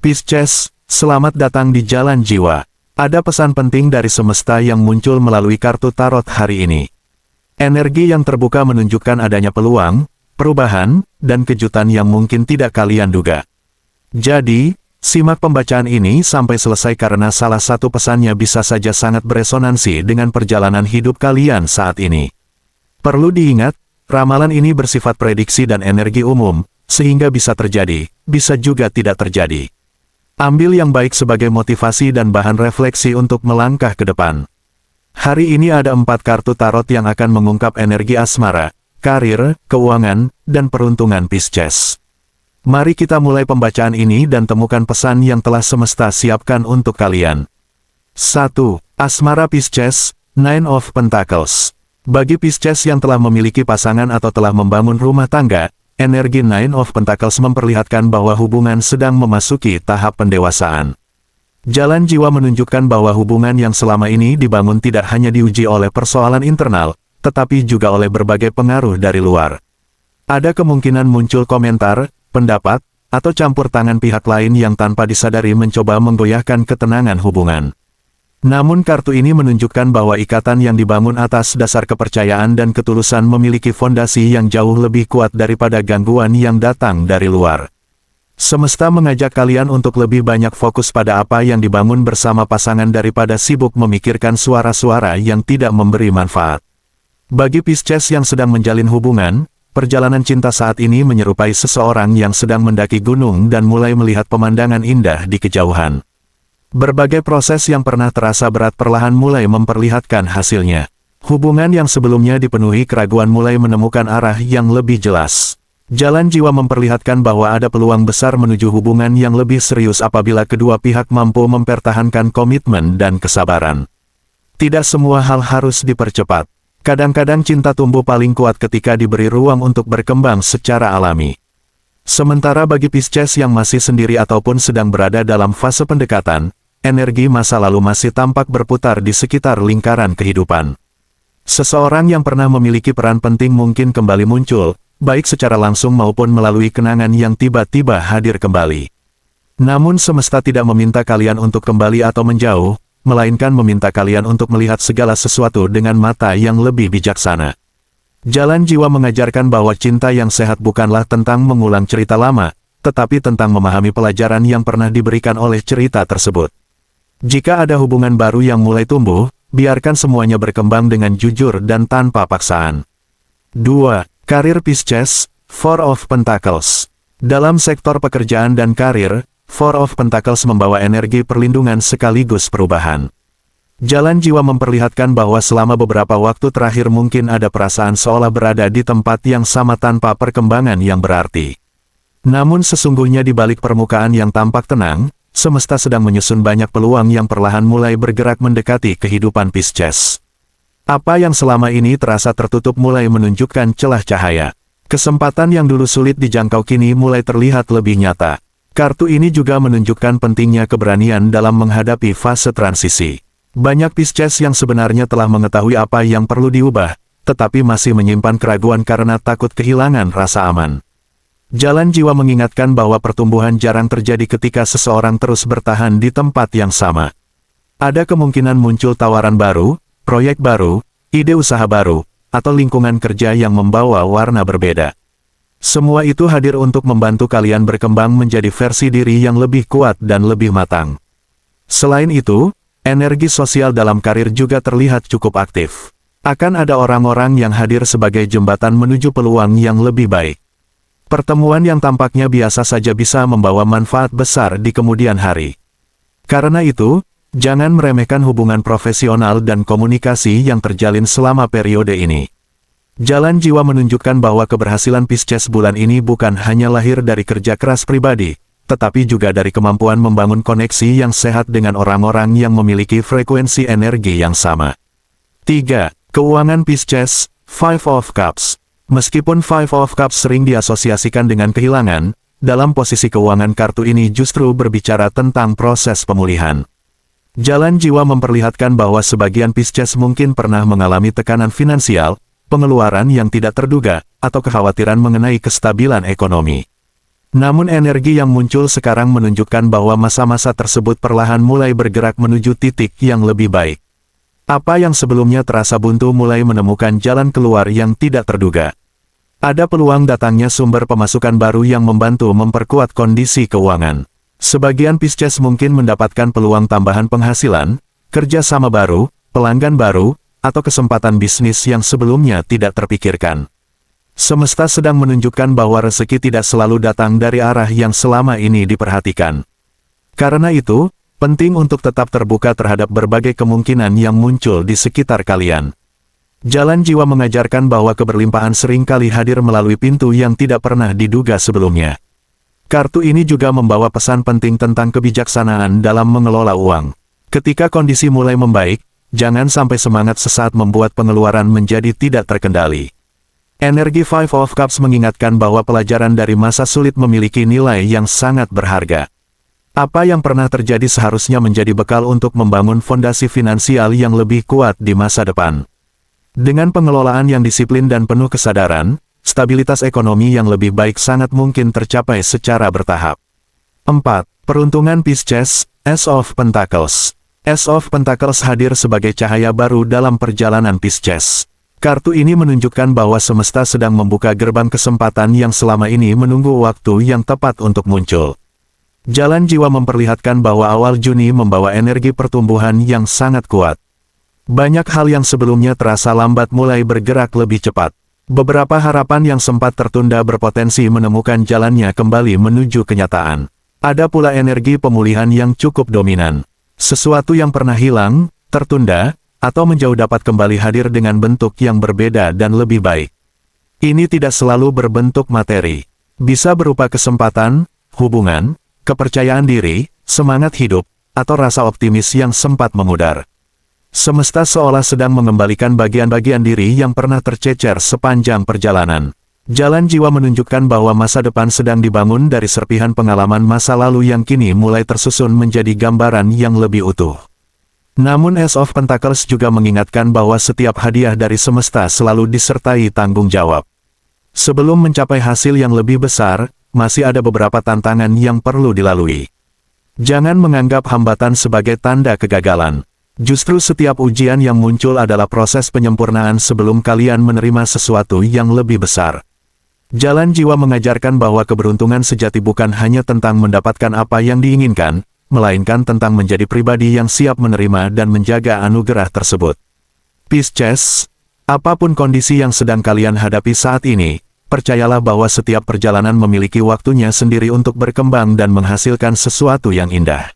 Pisces, selamat datang di Jalan Jiwa. Ada pesan penting dari semesta yang muncul melalui kartu tarot hari ini. Energi yang terbuka menunjukkan adanya peluang, perubahan, dan kejutan yang mungkin tidak kalian duga. Jadi, simak pembacaan ini sampai selesai karena salah satu pesannya bisa saja sangat beresonansi dengan perjalanan hidup kalian saat ini. Perlu diingat, ramalan ini bersifat prediksi dan energi umum, sehingga bisa terjadi, bisa juga tidak terjadi. Ambil yang baik sebagai motivasi dan bahan refleksi untuk melangkah ke depan. Hari ini ada 4 kartu tarot yang akan mengungkap energi asmara, karir, keuangan, dan peruntungan Pisces. Mari kita mulai pembacaan ini dan temukan pesan yang telah semesta siapkan untuk kalian. 1. Asmara Pisces, Nine of Pentacles. Bagi Pisces yang telah memiliki pasangan atau telah membangun rumah tangga, energi Nine of Pentacles memperlihatkan bahwa hubungan sedang memasuki tahap pendewasaan. Jalan Jiwa menunjukkan bahwa hubungan yang selama ini dibangun tidak hanya diuji oleh persoalan internal, tetapi juga oleh berbagai pengaruh dari luar. Ada kemungkinan muncul komentar, pendapat, atau campur tangan pihak lain yang tanpa disadari mencoba menggoyahkan ketenangan hubungan. Namun kartu ini menunjukkan bahwa ikatan yang dibangun atas dasar kepercayaan dan ketulusan memiliki fondasi yang jauh lebih kuat daripada gangguan yang datang dari luar. Semesta mengajak kalian untuk lebih banyak fokus pada apa yang dibangun bersama pasangan daripada sibuk memikirkan suara-suara yang tidak memberi manfaat. Bagi Pisces yang sedang menjalin hubungan, perjalanan cinta saat ini menyerupai seseorang yang sedang mendaki gunung dan mulai melihat pemandangan indah di kejauhan. Berbagai proses yang pernah terasa berat perlahan mulai memperlihatkan hasilnya. Hubungan yang sebelumnya dipenuhi keraguan mulai menemukan arah yang lebih jelas. Jalan Jiwa memperlihatkan bahwa ada peluang besar menuju hubungan yang lebih serius apabila kedua pihak mampu mempertahankan komitmen dan kesabaran. Tidak semua hal harus dipercepat. Kadang-kadang cinta tumbuh paling kuat ketika diberi ruang untuk berkembang secara alami. Sementara bagi Pisces yang masih sendiri ataupun sedang berada dalam fase pendekatan, energi masa lalu masih tampak berputar di sekitar lingkaran kehidupan. Seseorang yang pernah memiliki peran penting mungkin kembali muncul, baik secara langsung maupun melalui kenangan yang tiba-tiba hadir kembali. Namun semesta tidak meminta kalian untuk kembali atau menjauh, melainkan meminta kalian untuk melihat segala sesuatu dengan mata yang lebih bijaksana. Jalan Jiwa mengajarkan bahwa cinta yang sehat bukanlah tentang mengulang cerita lama, tetapi tentang memahami pelajaran yang pernah diberikan oleh cerita tersebut. Jika ada hubungan baru yang mulai tumbuh, biarkan semuanya berkembang dengan jujur dan tanpa paksaan. 2. Karir Pisces, Four of Pentacles. Dalam sektor pekerjaan dan karir, Four of Pentacles membawa energi perlindungan sekaligus perubahan. Jalan Jiwa memperlihatkan bahwa selama beberapa waktu terakhir mungkin ada perasaan seolah berada di tempat yang sama tanpa perkembangan yang berarti. Namun sesungguhnya di balik permukaan yang tampak tenang, semesta sedang menyusun banyak peluang yang perlahan mulai bergerak mendekati kehidupan Pisces. Apa yang selama ini terasa tertutup mulai menunjukkan celah cahaya. Kesempatan yang dulu sulit dijangkau kini mulai terlihat lebih nyata. Kartu ini juga menunjukkan pentingnya keberanian dalam menghadapi fase transisi. Banyak Pisces yang sebenarnya telah mengetahui apa yang perlu diubah, tetapi masih menyimpan keraguan karena takut kehilangan rasa aman. Jalan Jiwa mengingatkan bahwa pertumbuhan jarang terjadi ketika seseorang terus bertahan di tempat yang sama. Ada kemungkinan muncul tawaran baru, proyek baru, ide usaha baru, atau lingkungan kerja yang membawa warna berbeda. Semua itu hadir untuk membantu kalian berkembang menjadi versi diri yang lebih kuat dan lebih matang. Selain itu, energi sosial dalam karir juga terlihat cukup aktif. Akan ada orang-orang yang hadir sebagai jembatan menuju peluang yang lebih baik. Pertemuan yang tampaknya biasa saja bisa membawa manfaat besar di kemudian hari. Karena itu, jangan meremehkan hubungan profesional dan komunikasi yang terjalin selama periode ini. Jalan Jiwa menunjukkan bahwa keberhasilan Pisces bulan ini bukan hanya lahir dari kerja keras pribadi, tetapi juga dari kemampuan membangun koneksi yang sehat dengan orang-orang yang memiliki frekuensi energi yang sama. 3. Keuangan Pisces, Five of Cups. Meskipun Five of Cups sering diasosiasikan dengan kehilangan, dalam posisi keuangan kartu ini justru berbicara tentang proses pemulihan. Jalan Jiwa memperlihatkan bahwa sebagian Pisces mungkin pernah mengalami tekanan finansial, pengeluaran yang tidak terduga, atau kekhawatiran mengenai kestabilan ekonomi. Namun energi yang muncul sekarang menunjukkan bahwa masa-masa tersebut perlahan mulai bergerak menuju titik yang lebih baik. Apa yang sebelumnya terasa buntu mulai menemukan jalan keluar yang tidak terduga. Ada peluang datangnya sumber pemasukan baru yang membantu memperkuat kondisi keuangan. Sebagian Pisces mungkin mendapatkan peluang tambahan penghasilan, kerja sama baru, pelanggan baru, atau kesempatan bisnis yang sebelumnya tidak terpikirkan. Semesta sedang menunjukkan bahwa rezeki tidak selalu datang dari arah yang selama ini diperhatikan. Karena itu, penting untuk tetap terbuka terhadap berbagai kemungkinan yang muncul di sekitar kalian. Jalan jiwa mengajarkan bahwa keberlimpahan seringkali hadir melalui pintu yang tidak pernah diduga sebelumnya. Kartu ini juga membawa pesan penting tentang kebijaksanaan dalam mengelola uang. Ketika kondisi mulai membaik, jangan sampai semangat sesaat membuat pengeluaran menjadi tidak terkendali. Energi Five of Cups mengingatkan bahwa pelajaran dari masa sulit memiliki nilai yang sangat berharga. Apa yang pernah terjadi seharusnya menjadi bekal untuk membangun fondasi finansial yang lebih kuat di masa depan. Dengan pengelolaan yang disiplin dan penuh kesadaran, stabilitas ekonomi yang lebih baik sangat mungkin tercapai secara bertahap. 4. Peruntungan Pisces, Ace of Pentacles. Ace of Pentacles hadir sebagai cahaya baru dalam perjalanan Pisces. Kartu ini menunjukkan bahwa semesta sedang membuka gerbang kesempatan yang selama ini menunggu waktu yang tepat untuk muncul. Jalan jiwa memperlihatkan bahwa awal Juni membawa energi pertumbuhan yang sangat kuat. Banyak hal yang sebelumnya terasa lambat mulai bergerak lebih cepat. Beberapa harapan yang sempat tertunda berpotensi menemukan jalannya kembali menuju kenyataan. Ada pula energi pemulihan yang cukup dominan. Sesuatu yang pernah hilang, tertunda, atau menjauh dapat kembali hadir dengan bentuk yang berbeda dan lebih baik. Ini tidak selalu berbentuk materi. Bisa berupa kesempatan, hubungan, kepercayaan diri, semangat hidup, atau rasa optimis yang sempat memudar. Semesta seolah sedang mengembalikan bagian-bagian diri yang pernah tercecer sepanjang perjalanan. Jalan jiwa menunjukkan bahwa masa depan sedang dibangun dari serpihan pengalaman masa lalu yang kini mulai tersusun menjadi gambaran yang lebih utuh. Namun Ace of Pentacles juga mengingatkan bahwa setiap hadiah dari semesta selalu disertai tanggung jawab. Sebelum mencapai hasil yang lebih besar, masih ada beberapa tantangan yang perlu dilalui. Jangan menganggap hambatan sebagai tanda kegagalan. Justru setiap ujian yang muncul adalah proses penyempurnaan sebelum kalian menerima sesuatu yang lebih besar. Jalan jiwa mengajarkan bahwa keberuntungan sejati bukan hanya tentang mendapatkan apa yang diinginkan, melainkan tentang menjadi pribadi yang siap menerima dan menjaga anugerah tersebut. Pisces, apapun kondisi yang sedang kalian hadapi saat ini, percayalah bahwa setiap perjalanan memiliki waktunya sendiri untuk berkembang dan menghasilkan sesuatu yang indah.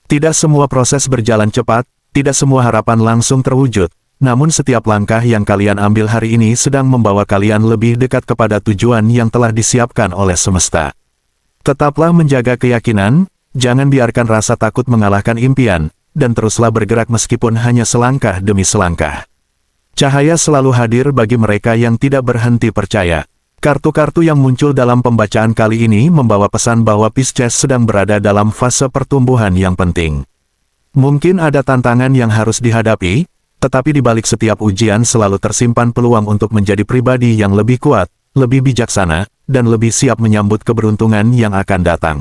Tidak semua proses berjalan cepat, tidak semua harapan langsung terwujud, namun setiap langkah yang kalian ambil hari ini sedang membawa kalian lebih dekat kepada tujuan yang telah disiapkan oleh semesta. Tetaplah menjaga keyakinan, jangan biarkan rasa takut mengalahkan impian, dan teruslah bergerak meskipun hanya selangkah demi selangkah. Cahaya selalu hadir bagi mereka yang tidak berhenti percaya. Kartu-kartu yang muncul dalam pembacaan kali ini membawa pesan bahwa Pisces sedang berada dalam fase pertumbuhan yang penting. Mungkin ada tantangan yang harus dihadapi, tetapi di balik setiap ujian selalu tersimpan peluang untuk menjadi pribadi yang lebih kuat, lebih bijaksana, dan lebih siap menyambut keberuntungan yang akan datang.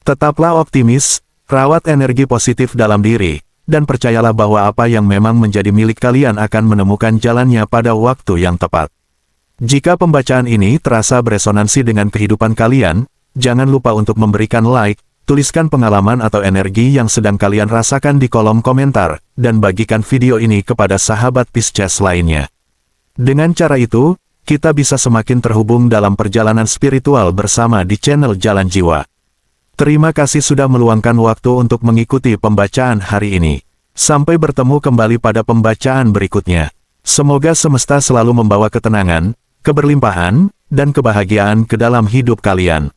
Tetaplah optimis, rawat energi positif dalam diri, dan percayalah bahwa apa yang memang menjadi milik kalian akan menemukan jalannya pada waktu yang tepat. Jika pembacaan ini terasa beresonansi dengan kehidupan kalian, jangan lupa untuk memberikan like, tuliskan pengalaman atau energi yang sedang kalian rasakan di kolom komentar, dan bagikan video ini kepada sahabat Pisces lainnya. Dengan cara itu, kita bisa semakin terhubung dalam perjalanan spiritual bersama di channel Jalan Jiwa. Terima kasih sudah meluangkan waktu untuk mengikuti pembacaan hari ini. Sampai bertemu kembali pada pembacaan berikutnya. Semoga semesta selalu membawa ketenangan, keberlimpahan, dan kebahagiaan ke dalam hidup kalian.